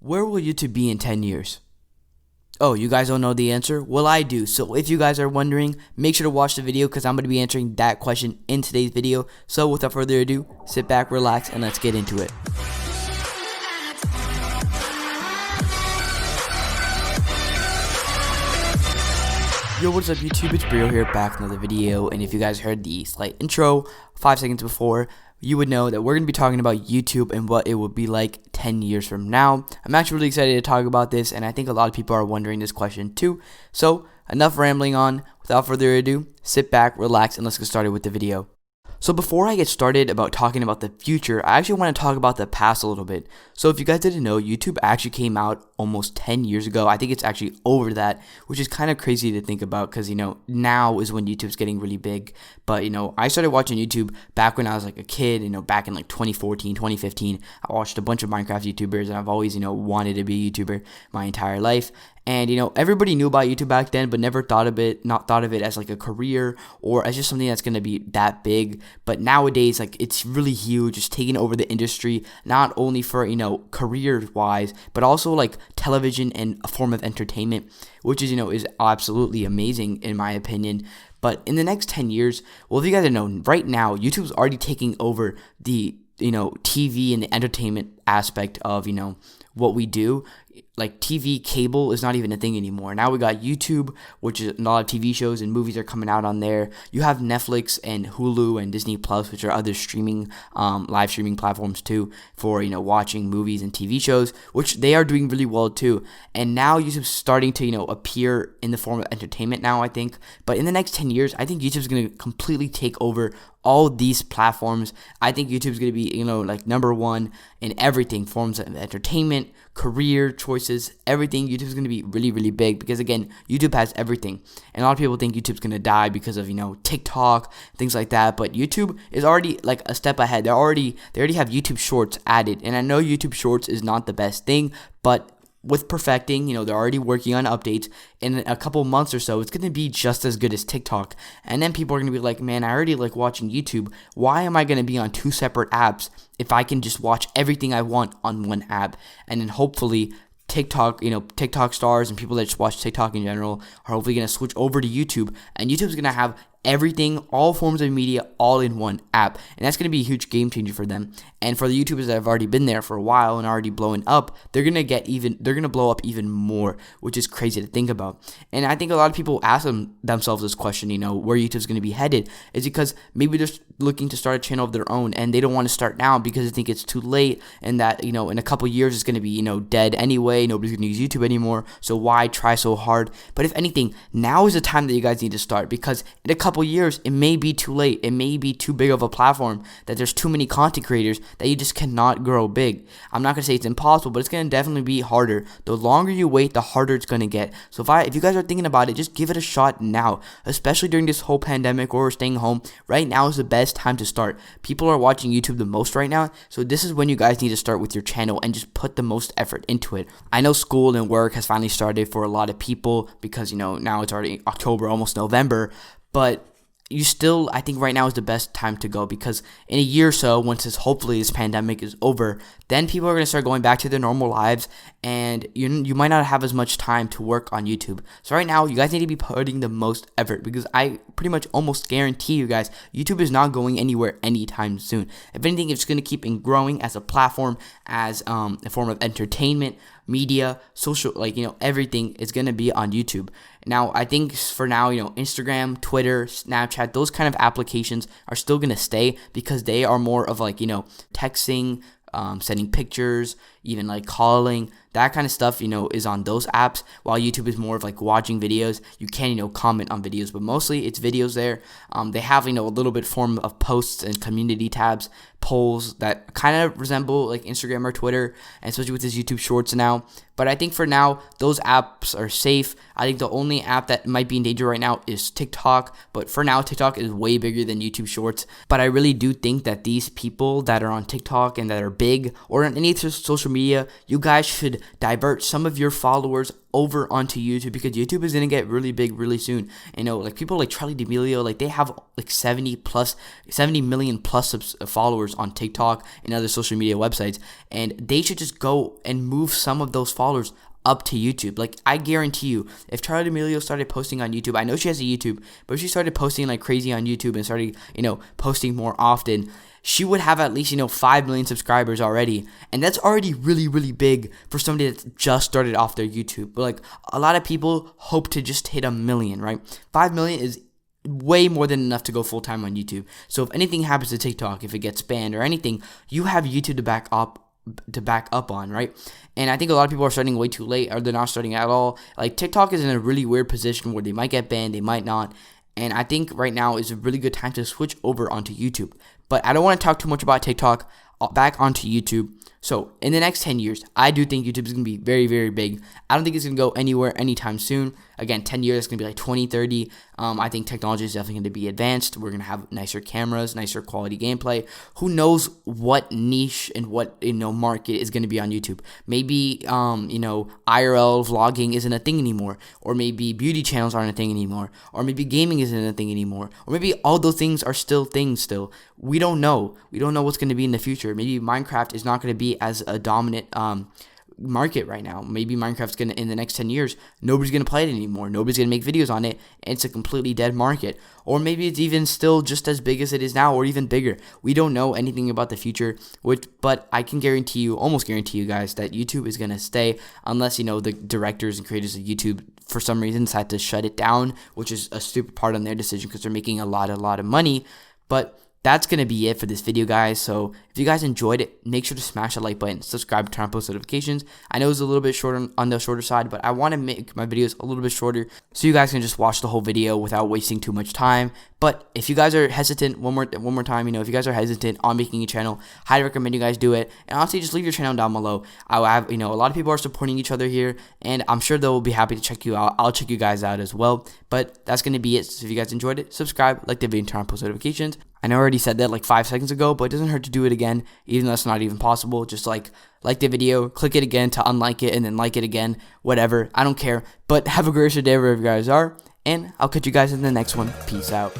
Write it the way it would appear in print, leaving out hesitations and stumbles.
Where will YouTube be in 10 years? Oh, you guys don't know the answer? Well, I do. So if you guys are wondering, make sure to watch the video because I'm going to be answering that question in today's video. So without further ado, sit back, relax, and let's get into it. Yo, what's up YouTube? It's Breo here, back with another video. And if you guys heard the slight intro 5 seconds before, you would know that we're going to be talking about YouTube and what it would be like 10 years from now. I'm actually really excited to talk about this, and I think a lot of people are wondering this question too. So, enough rambling on. Without further ado, sit back, relax, and let's get started with the video. So before I get started about talking about the future, I actually want to talk about the past a little bit. So if you guys didn't know, YouTube actually came out almost 10 years ago. I think it's actually over that, which is kind of crazy to think about because, now is when YouTube's getting really big. But, I started watching YouTube back when I was like a kid, back in like 2014, 2015. I watched a bunch of Minecraft YouTubers, and I've always, wanted to be a YouTuber my entire life. And, everybody knew about YouTube back then, but never thought of it as like a career or as just something that's going to be that big. But nowadays, like, it's really huge. It's taking over the industry, not only for, career-wise, but also like television and a form of entertainment, which is absolutely amazing in my opinion. But in the next 10 years, well, if you guys don't know, right now, YouTube's already taking over the, TV and the entertainment aspect of, what we do. Like TV cable is not even a thing anymore. Now we got YouTube, which is a lot of TV shows and movies are coming out on there. You have Netflix and Hulu and Disney Plus, which are other streaming, live streaming platforms too for, watching movies and TV shows, which they are doing really well too. And now YouTube's starting to, appear in the form of entertainment now, I think. But in the next 10 years, I think YouTube's going to completely take over all these platforms. I think YouTube's going to be, like number one in everything, forms of entertainment, career choices, everything. YouTube's going to be really, really big because, again, YouTube has everything. And a lot of people think YouTube's going to die because of, TikTok, things like that. But YouTube is already like a step ahead. They already have YouTube Shorts added. And I know YouTube Shorts is not the best thing, but with perfecting, they're already working on updates. In a couple months or so, it's going to be just as good as TikTok. And then people are going to be like, man, I already like watching YouTube. Why am I going to be on two separate apps if I can just watch everything I want on one app? And then hopefully TikTok, TikTok stars and people that just watch TikTok in general are hopefully going to switch over to YouTube. And YouTube's going to have everything, all forms of media, all in one app. And that's going to be a huge game changer for them. And for the YouTubers that have already been there for a while and already blowing up, they're going to blow up even more, which is crazy to think about. And I think a lot of people ask themselves this question, where YouTube's going to be headed, is because maybe they're looking to start a channel of their own and they don't want to start now because they think it's too late and that, in a couple years it's going to be, dead anyway. Nobody's going to use YouTube anymore. So why try so hard? But if anything, now is the time that you guys need to start, because in a couple years it may be too late. It may be too big of a platform that there's too many content creators that you just cannot grow big. I'm not gonna say it's impossible, but it's gonna definitely be harder. The longer you wait, the harder it's gonna get. So if you guys are thinking about it, just give it a shot now, especially during this whole pandemic or staying home. Right now is the best time to start. People are watching YouTube the most right now, so this is when you guys need to start with your channel and just put the most effort into it. I know school and work has finally started for a lot of people because now it's already October, almost November, but I think right now is the best time to go, because in a year or so, once hopefully this pandemic is over, then people are going to start going back to their normal lives, and you might not have as much time to work on YouTube. So right now, you guys need to be putting the most effort, because I pretty much almost guarantee you guys, YouTube is not going anywhere anytime soon. If anything, it's going to keep growing as a platform, as a form of entertainment, media, social, everything is going to be on YouTube. Now, I think for now, Instagram, Twitter, Snapchat, those kind of applications are still going to stay because they are more of texting, sending pictures, even calling, that kind of stuff, is on those apps, while YouTube is more of watching videos. You can, comment on videos, but mostly it's videos there. They have, a little bit form of posts and community tabs, polls that kind of resemble Instagram or Twitter, and especially with this YouTube Shorts now. But I think for now, those apps are safe. I think the only app that might be in danger right now is TikTok. But for now, TikTok is way bigger than YouTube Shorts. But I really do think that these people that are on TikTok and that are big, or on any social media, you guys should divert some of your followers over onto YouTube, because YouTube is gonna get really big really soon. Like people like Charlie D'Amelio, like they have like 70 million plus followers on TikTok and other social media websites, and they should just go and move some of those followers up to YouTube. Like, I guarantee you, if Charlie D'Amelio started posting on YouTube, I know she has a YouTube, but if she started posting like crazy on YouTube and started, posting more often, she would have at least, 5 million subscribers already. And that's already really, really big for somebody that's just started off their YouTube. But like, a lot of people hope to just hit 1 million, right? 5 million is way more than enough to go full-time on YouTube. So if anything happens to TikTok, if it gets banned or anything, you have YouTube to back up on, right? And I think a lot of people are starting way too late, or they're not starting at all. Like, TikTok is in a really weird position where they might get banned, they might not. And I think right now is a really good time to switch over onto YouTube. But I don't want to talk too much about TikTok. Back onto YouTube. So in the next 10 years, I do think YouTube is going to be very, very big. I don't think it's going to go anywhere anytime soon. Again, 10 years, it's going to be like 2030. I think technology is definitely going to be advanced. We're going to have nicer cameras, nicer quality gameplay. Who knows what niche and what, market is going to be on YouTube. Maybe, IRL vlogging isn't a thing anymore. Or maybe beauty channels aren't a thing anymore. Or maybe gaming isn't a thing anymore. Or maybe all those things are still things still. We don't know. We don't know what's going to be in the future. Maybe Minecraft is not going to be as a dominant market right now. Maybe Minecraft's gonna, in the next 10 years, nobody's gonna play it anymore. Nobody's gonna make videos on it, and it's a completely dead market. Or maybe it's even still just as big as it is now, or even bigger. We don't know anything about the future, but I can almost guarantee you guys, that YouTube is gonna stay, unless the directors and creators of YouTube for some reason decide to shut it down, which is a stupid part on their decision because they're making a lot of money. But that's going to be it for this video, guys. So if you guys enjoyed it, make sure to smash the like button, subscribe, turn on post notifications. I know it's a little bit shorter on the shorter side, but I want to make my videos a little bit shorter so you guys can just watch the whole video without wasting too much time. But if you guys are hesitant, one more time, if you guys are hesitant on making a channel, highly recommend you guys do it. And honestly, just leave your channel down below. I have, a lot of people are supporting each other here, and I'm sure they'll be happy to check you out. I'll check you guys out as well. But that's going to be it. So if you guys enjoyed it, subscribe, like the video, and turn on post notifications. I know I already said that like 5 seconds ago, but it doesn't hurt to do it again, even though it's not even possible. Just like the video, click it again to unlike it, and then like it again, whatever. I don't care. But have a great day wherever you guys are, and I'll catch you guys in the next one. Peace out.